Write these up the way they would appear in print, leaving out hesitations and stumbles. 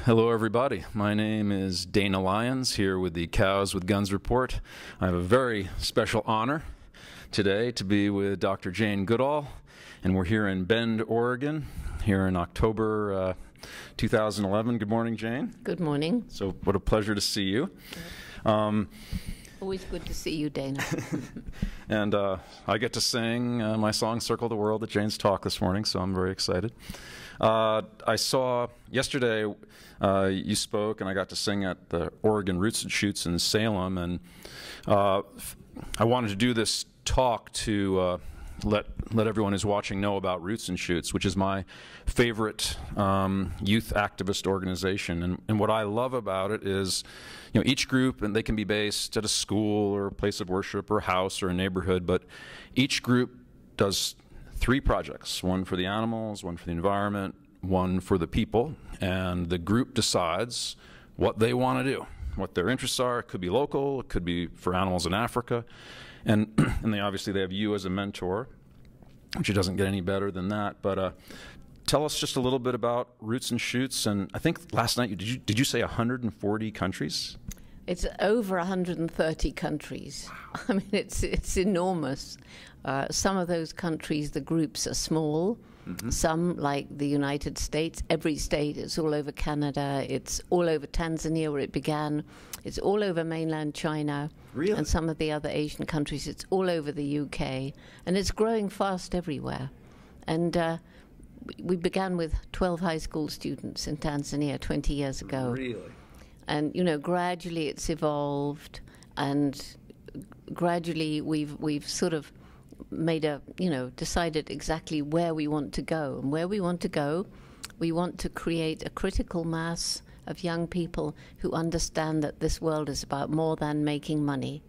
Hello, everybody. My name is Dana Lyons, here with the Cows with Guns report. I have a very special honor today to be with Dr. Jane Goodall, and we're here in Bend, Oregon, here in October 2011. Good morning, Jane. Good morning. So what a pleasure to see you. Always good to see you, Dana. And I get to sing my song, Circle the World, at Jane's talk this morning, so I'm very excited. I saw yesterday you spoke, and I got to sing at the Oregon Roots and Shoots in Salem, and I wanted to do this talk to let everyone who's watching know about Roots and Shoots, which is my favorite youth activist organization. And what I love about it is, you know, each group, and they can be based at a school or a place of worship or a house or a neighborhood, but each group does 3 projects, one for the animals, one for the environment, one for the people, and the group decides what they want to do, what their interests are. It could be local, it could be for animals in Africa, and they obviously have you as a mentor, which it doesn't get any better than that. But tell us just a little bit about Roots and Shoots. And I think last night did you say 140 countries? It's over 130 countries. Wow. I mean, it's enormous. Some of those countries, the groups are small. Mm-hmm. Some, like the United States, every state, it's all over Canada, it's all over Tanzania where it began, it's all over mainland China. Really? And some of the other Asian countries, it's all over the UK. And it's growing fast everywhere. And we began with 12 high school students in Tanzania 20 years ago. Really? And, you know, gradually it's evolved, and gradually we've sort of decided exactly where we want to go. And where we want to go, we want to create a critical mass of young people who understand that this world is about more than making money,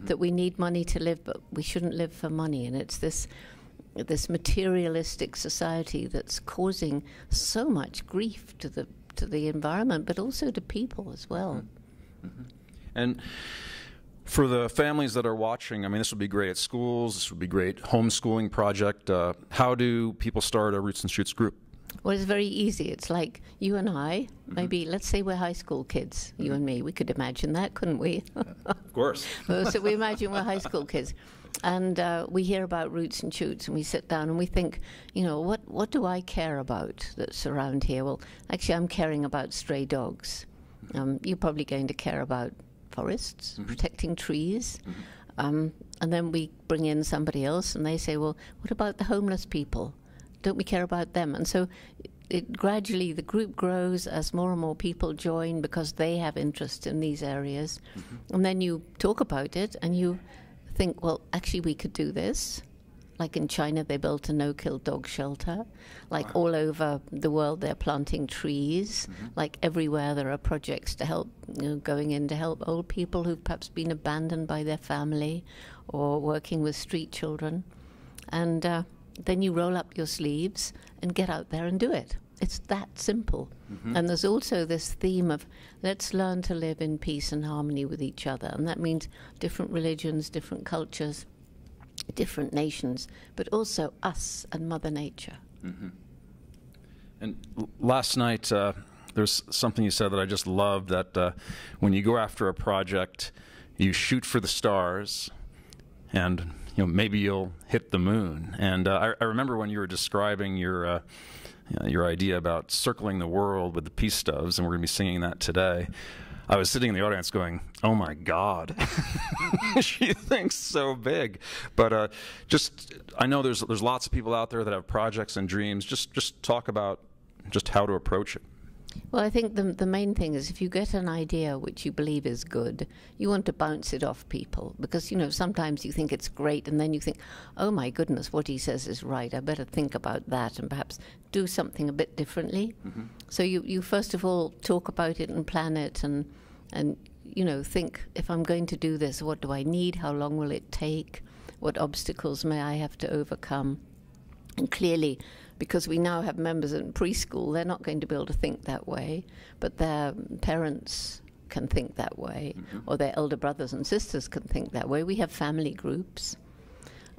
that we need money to live, but we shouldn't live for money. And it's this materialistic society that's causing so much grief to the environment, but also to people as well. Mm-hmm. And for the families that are watching, I mean, this would be great at schools, this would be great homeschooling project. How do people start a Roots and Shoots group? Well, it's very easy. It's like you and I, maybe, let's say we're high school kids, you and me. We could imagine that, couldn't we? Of course. So we imagine we're high school kids. And we hear about Roots and Shoots, and we sit down and we think, you know, what do I care about that's around here? Well, actually, I'm caring about stray dogs. You're probably going to care about forests, protecting trees. And then we bring in somebody else, and they say, well, what about the homeless people? Don't we care about them? And so gradually the group grows as more and more people join because they have interest in these areas. And then you talk about it, and you think, well, actually we could do this. Like in China, they built a no-kill dog shelter. Like all over the world, they're planting trees. Like everywhere, there are projects to help, going in to help old people who've perhaps been abandoned by their family, or working with street children. And then you roll up your sleeves and get out there and do it. It's that simple. And there's also this theme of let's learn to live in peace and harmony with each other. And that means different religions, different cultures, different nations, but also us and Mother Nature. And last night, there's something you said that I just loved, that when you go after a project, you shoot for the stars, and maybe you'll hit the moon. And I remember when you were describing your idea about circling the world with the peace doves, and we're going to be singing that today. I was sitting in the audience going, oh my God, she thinks so big. But I know there's lots of people out there that have projects and dreams. Just talk about just how to approach it. Well, I think the main thing is if you get an idea which you believe is good, you want to bounce it off people. Because, sometimes you think it's great, and then you think, oh my goodness, what he says is right. I better think about that and perhaps do something a bit differently. So you first of all talk about it and plan it and think, if I'm going to do this, what do I need? How long will it take? What obstacles may I have to overcome? And clearly, because we now have members in preschool, they're not going to be able to think that way, but their parents can think that way, or their elder brothers and sisters can think that way. We have family groups,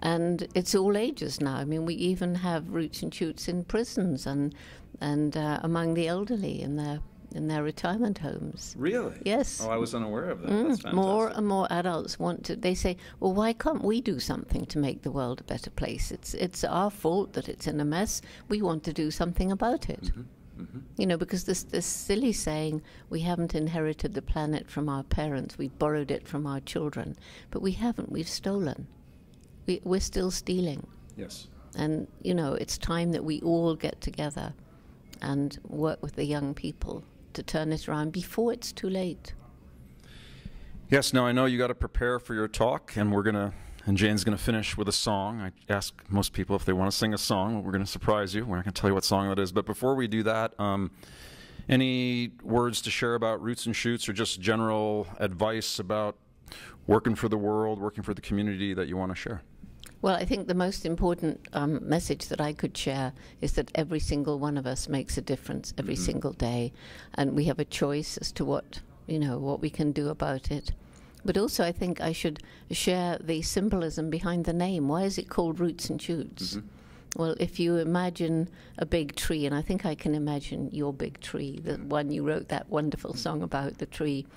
and it's all ages now. I mean, we even have Roots and Shoots in prisons and among the elderly in their in their retirement homes. Really? Yes. Oh, I was unaware of that. That's fantastic. More and more adults want to. They say, "Well, why can't we do something to make the world a better place? It's our fault that it's in a mess. We want to do something about it." Mm-hmm. Mm-hmm. You know, because this silly saying, we haven't inherited the planet from our parents, we've borrowed it from our children. But we haven't, we've stolen. We're still stealing. Yes. And, you know, it's time that we all get together and work with the young people to turn it around before it's too late. Yes, now I know you got to prepare for your talk, and Jane's going to finish with a song. I ask most people if they want to sing a song. We're going to surprise you. We're not going to tell you what song that is. But before we do that, any words to share about Roots and Shoots, or just general advice about working for the world, working for the community that you want to share? Well, I think the most important message that I could share is that every single one of us makes a difference every single day, and we have a choice as to what we can do about it. But also, I think I should share the symbolism behind the name. Why is it called Roots and Shoots? Mm-hmm. Well, if you imagine a big tree, and I think I can imagine your big tree, the one you wrote that wonderful song about, the tree.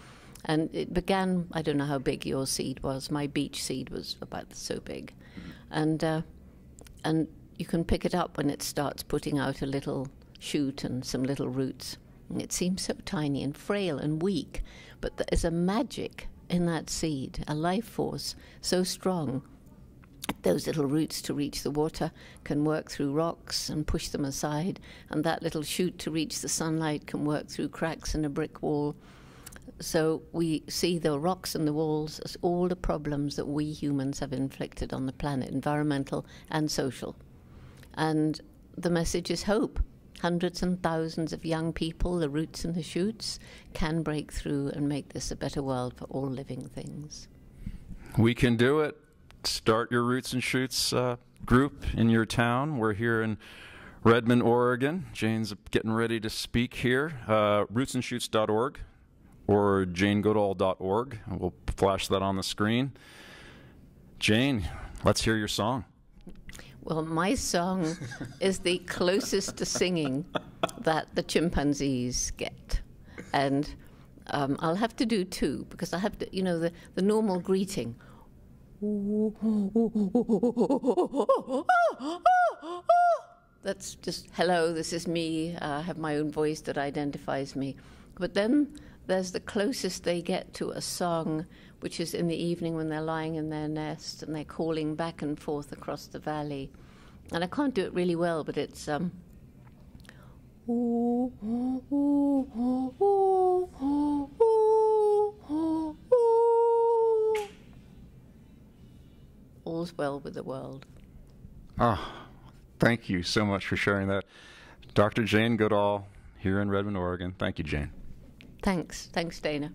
And it began, I don't know how big your seed was. My beech seed was about so big. Mm-hmm. And you can pick it up when it starts putting out a little shoot and some little roots. And it seems so tiny and frail and weak, but there is a magic in that seed, a life force so strong. Those little roots to reach the water can work through rocks and push them aside, and that little shoot to reach the sunlight can work through cracks in a brick wall. So we see the rocks and the walls as all the problems that we humans have inflicted on the planet, environmental and social. And the message is hope. Hundreds and thousands of young people, the roots and the shoots, can break through and make this a better world for all living things. We can do it. Start your Roots and Shoots group in your town. We're here in Redmond, Oregon. Jane's getting ready to speak here. Rootsandshoots.org or janegoodall.org. We'll flash that on the screen. Jane, let's hear your song. Well, my song is the closest to singing that the chimpanzees get. And I'll have to do two, because I have to, the normal greeting. That's just, hello, this is me. I have my own voice that identifies me. But then there's the closest they get to a song, which is in the evening when they're lying in their nest and they're calling back and forth across the valley. And I can't do it really well, but it's all's well with the world. Thank you so much for sharing that. Dr. Jane Goodall here in Redmond, Oregon. Thank you, Jane. Thanks, Dana.